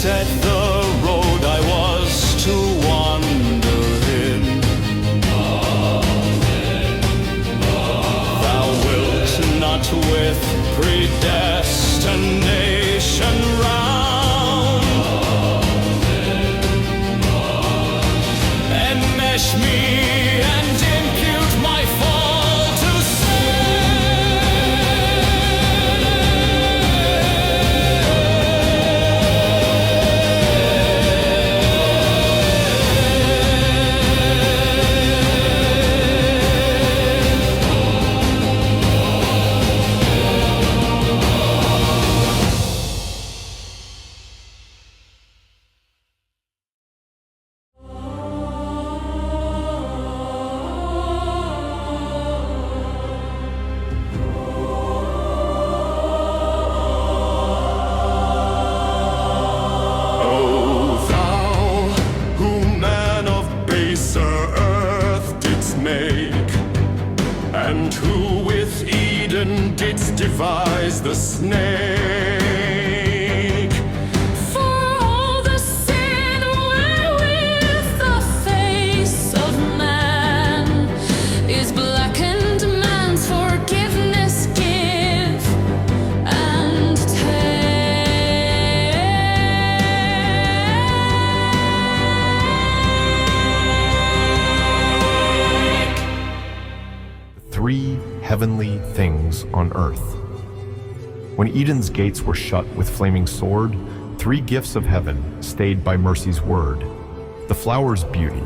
set the road I was to wander in. Thou wilt not with predestination round enmesh me and impute my fall to and who with Eden didst devise the snake. For all the sin wherewith the face of man is blackened, man's forgiveness give and take. Three heavenly things on earth. When Eden's gates were shut with flaming sword, three gifts of heaven stayed by mercy's word: the flower's beauty,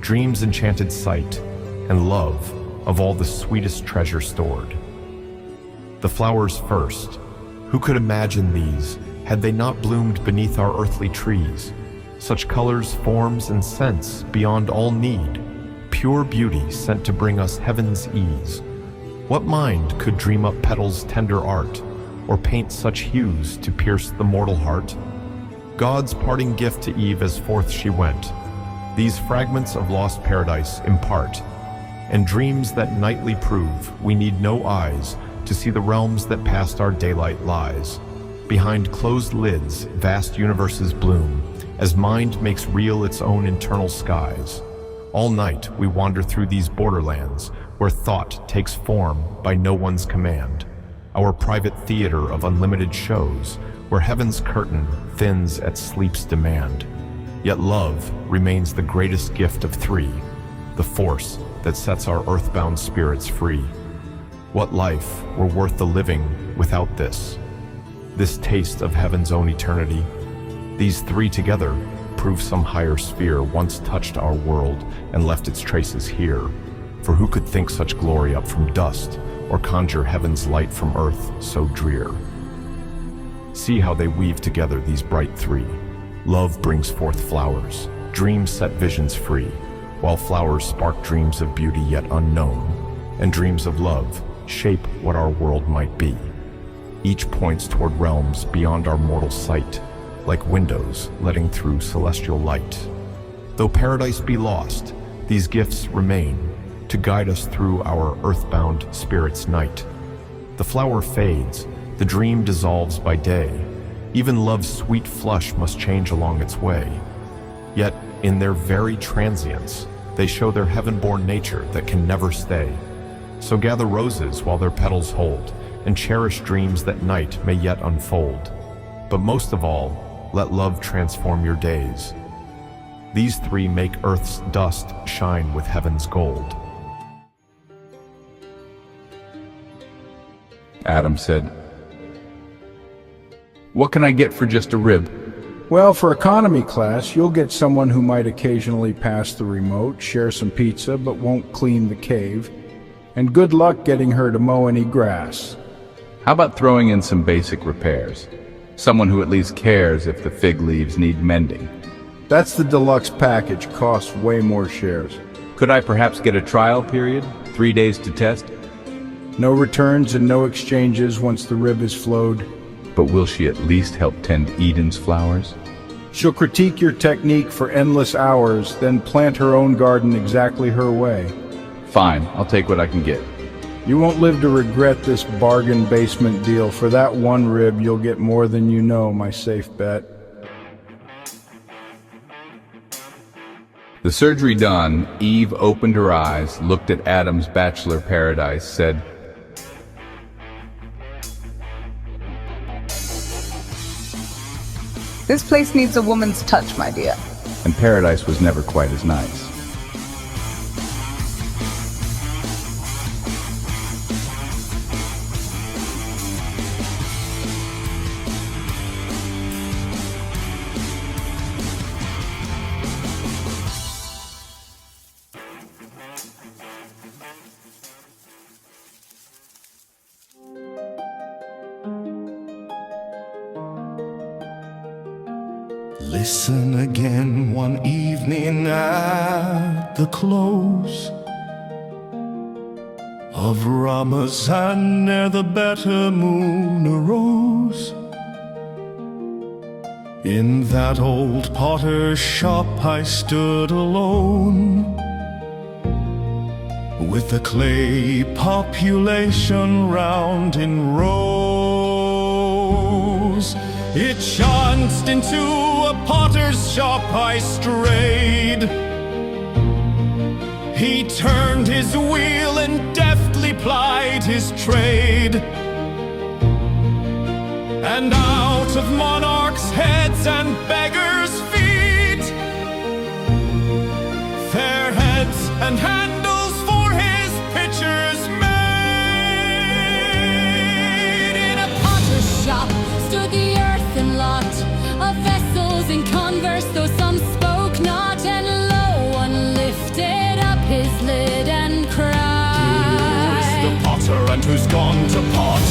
dreams' enchanted sight, and love of all the sweetest treasure stored. The flowers first. Who could imagine these had they not bloomed beneath our earthly trees? Such colors, forms, and scents beyond all need, pure beauty sent to bring us heaven's ease. What mind could dream up petals' tender art, or paint such hues to pierce the mortal heart? God's parting gift to Eve as forth she went, these fragments of lost paradise impart, and dreams that nightly prove we need no eyes to see the realms that past our daylight lies. Behind closed lids, vast universes bloom, as mind makes real its own internal skies. All night we wander through these borderlands, where thought takes form by no one's command. Our private theater of unlimited shows, where heaven's curtain thins at sleep's demand. Yet love remains the greatest gift of three, the force that sets our earthbound spirits free. What life were worth the living without this taste of heaven's own eternity? These three together prove some higher sphere once touched our world and left its traces here. For who could think such glory up from dust, or conjure heaven's light from earth so drear? See how they weave together, these bright three. Love brings forth flowers, dreams set visions free, while flowers spark dreams of beauty yet unknown, and dreams of love shape what our world might be. Each points toward realms beyond our mortal sight, like windows letting through celestial light. Though paradise be lost, these gifts remain to guide us through our earthbound spirit's night. The flower fades, the dream dissolves by day. Even love's sweet flush must change along its way. Yet, in their very transience, they show their heaven-born nature that can never stay. So gather roses while their petals hold, and cherish dreams that night may yet unfold. But most of all, let love transform your days. These three make earth's dust shine with heaven's gold. Adam said, "What can I get for just a rib?" Well, for economy class, you'll get someone who might occasionally pass the remote, share some pizza, but won't clean the cave. And good luck getting her to mow any grass. How about throwing in some basic repairs? Someone who at least cares if the fig leaves need mending. That's the deluxe package, costs way more shares. Could I perhaps get a trial period? 3 days to test? No returns and no exchanges once the rib is flowed. But will she at least help tend Eden's flowers? She'll critique your technique for endless hours, then plant her own garden exactly her way. Fine, I'll take what I can get. You won't live to regret this bargain basement deal. For that one rib, you'll get more than you know, my safe bet. The surgery done, Eve opened her eyes, looked at Adam's bachelor paradise, said, This place needs a woman's touch, my dear. and paradise was never quite as nice. Listen again one evening at the close of Ramazan, ere the better moon arose. In that old potter's shop I stood alone, with the clay population round in rows. It chanced into a potter's shop I strayed. He turned his wheel and deftly plied his trade, and out of monarchs' heads and beggars' feet, fair heads and handles for his pitchers made. In a potter's shop stood the earthen lot of vessels in converse, though some spoke not, and lo, one lifted up his lid and cried, Who is the potter and who's gone to pot?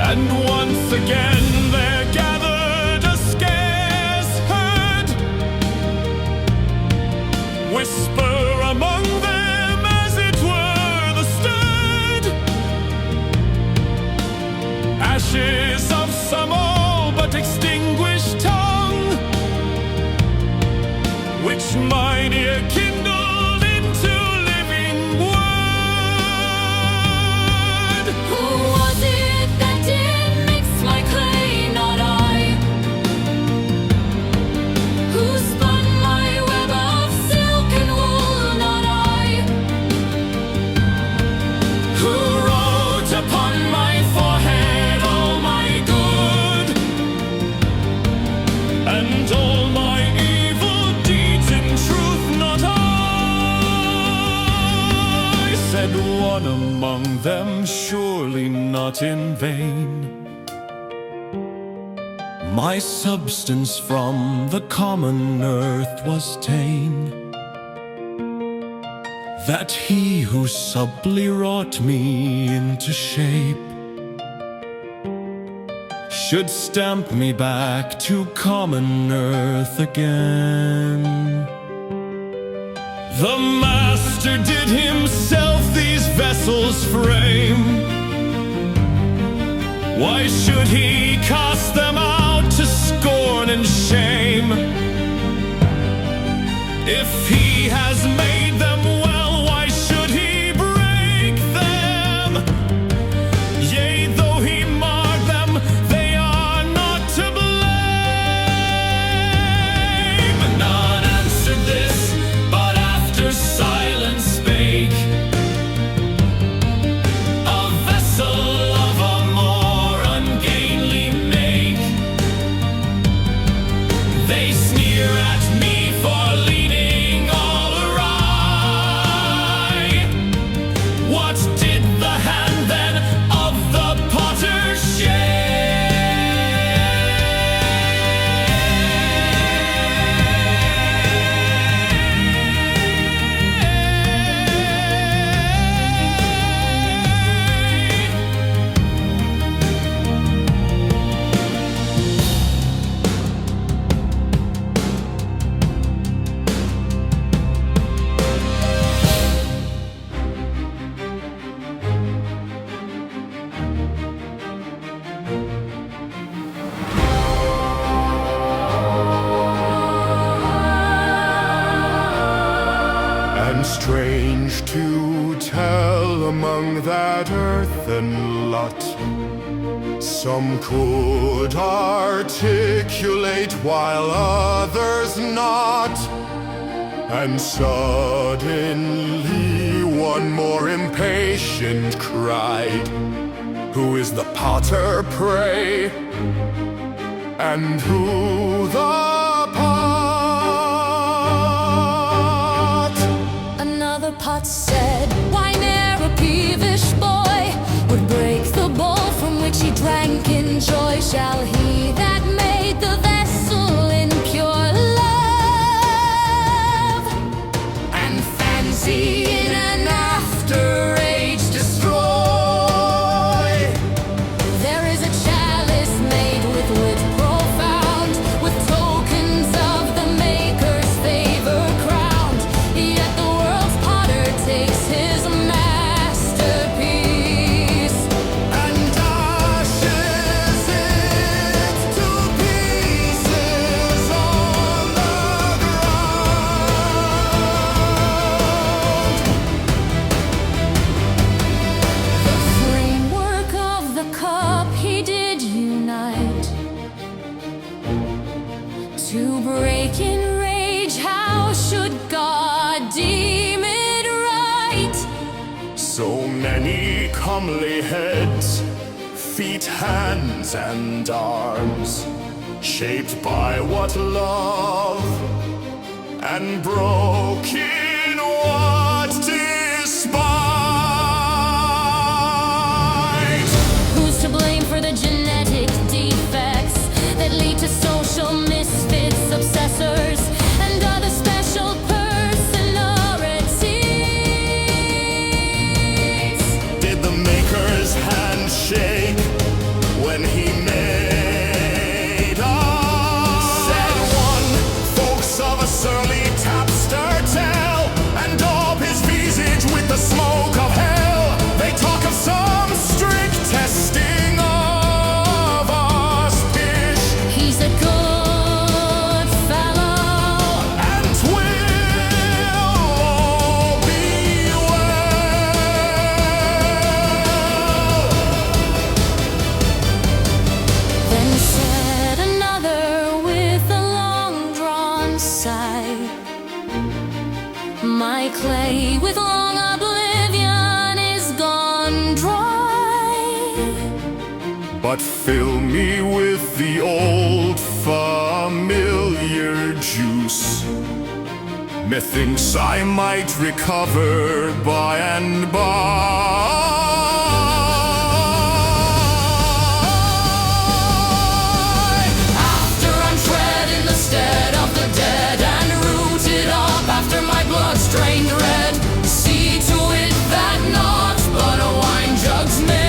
And once again there gathered a scarce herd, whisper among them as it were the stirred ashes of some all but extinguished tongue, which mine ear kindled into living word. Who was it that did mix my clay? Not I. Who spun my web of silk and wool? Not I. Who wrote upon my forehead all my good and all my evil deeds? In truth, not I. Said one among them, surely not in vain. My substance from the common earth was ta'en, that he who subtly wrought me into shape should stamp me back to common earth again. The master did himself these vessels frame. Why should he cast them out to scorn and shame? If he has made them well, why should he break them? Yea, though he marred them, they are not to blame. None answered this, but after silence spake, a vessel of a more ungainly make. They sneer at me for leaning all awry. And strange to tell, among that earthen lot, some could articulate while others not. And suddenly one more impatient cried, "Who is the potter, pray? And who the pot?" Another pot said, "Why ne'er a peevish boy would break the bowl from which he drank in joy? Shall he that made the vessel in pure love and fancy in an after age destroy? There is a chalice made with wit profound, with tokens of the maker's favor crowned. Yet the world's potter takes his masterpiece And dashes it to pieces on the ground. The framework of the cup he did unite to break in rage. How should God deem it right? So many comely heads, feet, hands, and arms, shaped by what love, and broken what despite. Who's to blame for the genetic defects that lead to social misfits, obsessors, and other special personalities? Did the maker's hand shake when he made us? Said one, folks of a surly tapster tell, and daub his visage with the smoke of hell. They talk of some strict testing of us fish, He's a good fellow. and 'twill all be well. Then said another with a long-drawn sigh, "My clay with long oblivion is gone dry." But fill me with the old familiar juice. Methinks I might recover by and by. After I'm tread in the stead of the dead and rooted up after my blood's drained red, see to it that naught but a wine jug's made.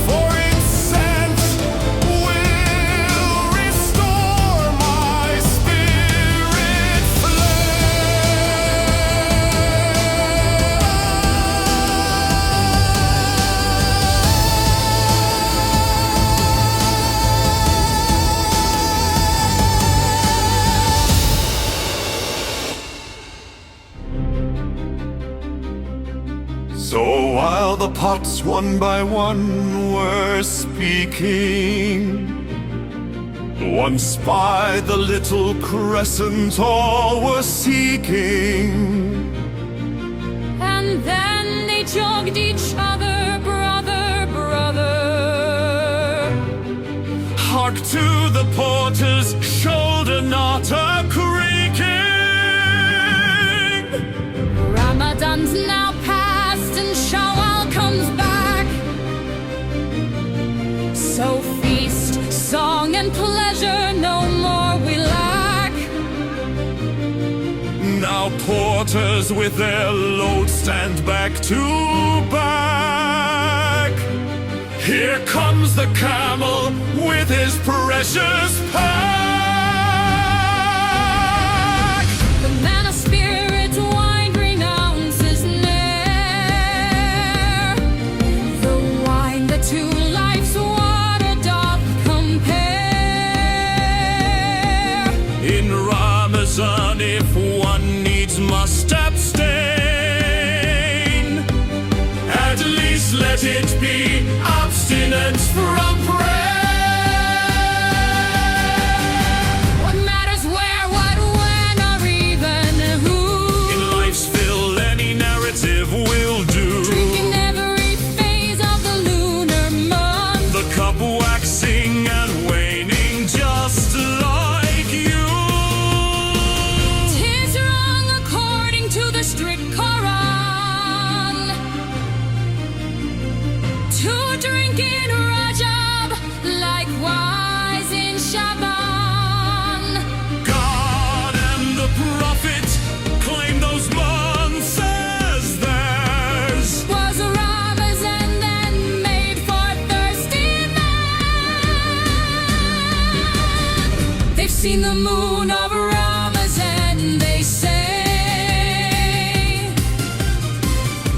For its scent will restore my spirit So while the pots one by one were speaking, once by the little crescent all were seeking, And then they jogged each other, brother, brother. hark to the porter's shoulder knot a creaking. Ramadan's now past and Shawwal comes back. So feast, song, and pleasure no more we lack. Now porters with their load stand back to back. Here comes the camel with his precious pack. The man of spirit wine renounces ne'er. The wine that to life's water doth compare. In Ram Amazon if one needs must abstain. At least let it be abstinence from prayer. What matters where, what, when, or even who? In life's fill, any narrative will do. Drinking every phase of the lunar month. The cup waxing and waning just like you. 'Tis wrong according to the strict Quran to drink in Rajab, likewise in Shaban. God and the prophet claim those months as theirs. Was a Ramazan then made for thirsty men? They've seen the moon of Ramazan, they say.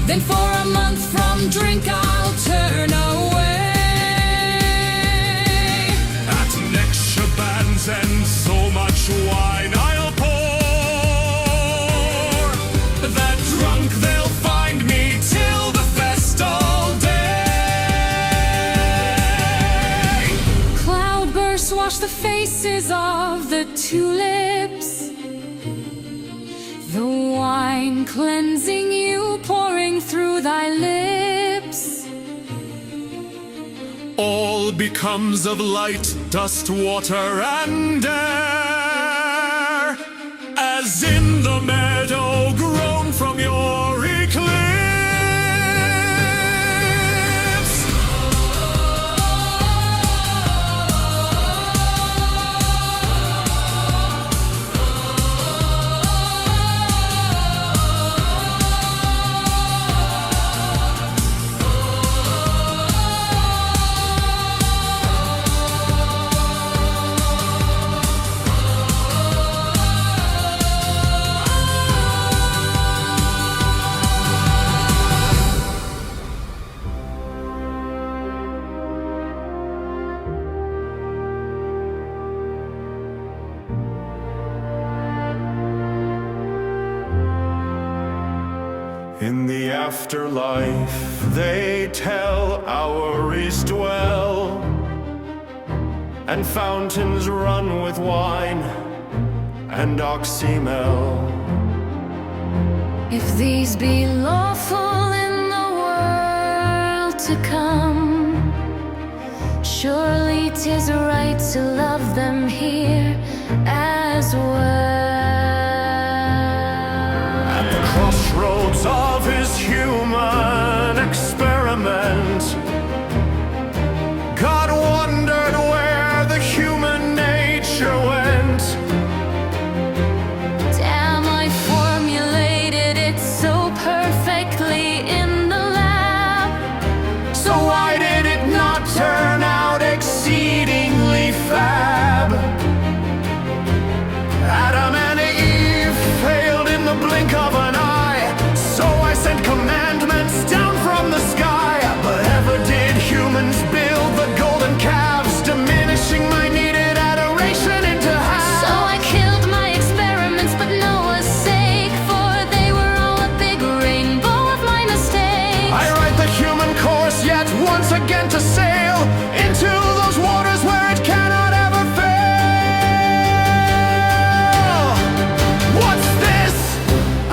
Then for a month from drink I'll turn away. At next Shaban's end, so much wine I'll pour that drunk they'll find me till the festal day. Cloudbursts wash the faces of the tulips, the wine cleansing you, pouring through thy lips. All becomes of light, dust, water, and air, as in the meadow grown from your eclipse. In the afterlife, they tell hours dwell, and fountains run with wine and oxymel. If these be lawful in the world to come, surely 'tis right to love them here as well. At the crossroads of his human experiment, God wondered where the human nature went. Damn, I formulated it so perfectly in the lab. So why did it not turn out exceedingly fab? Adam and Eve failed in the blink of an eye, so I sent commandments down from the sky. But ever did humans build the golden calves, diminishing my needed adoration into half? So I killed my experiments, but Noah's sake, for they were all a big rainbow of my mistake. I write the human course yet once again to sail into those waters where it cannot ever fail. What's this?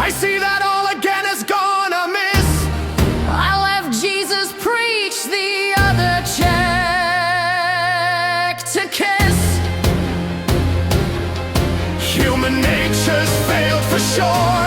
I see that all again has gone amiss. I'll have Jesus preach the other cheek to kiss. Human nature's failed for sure.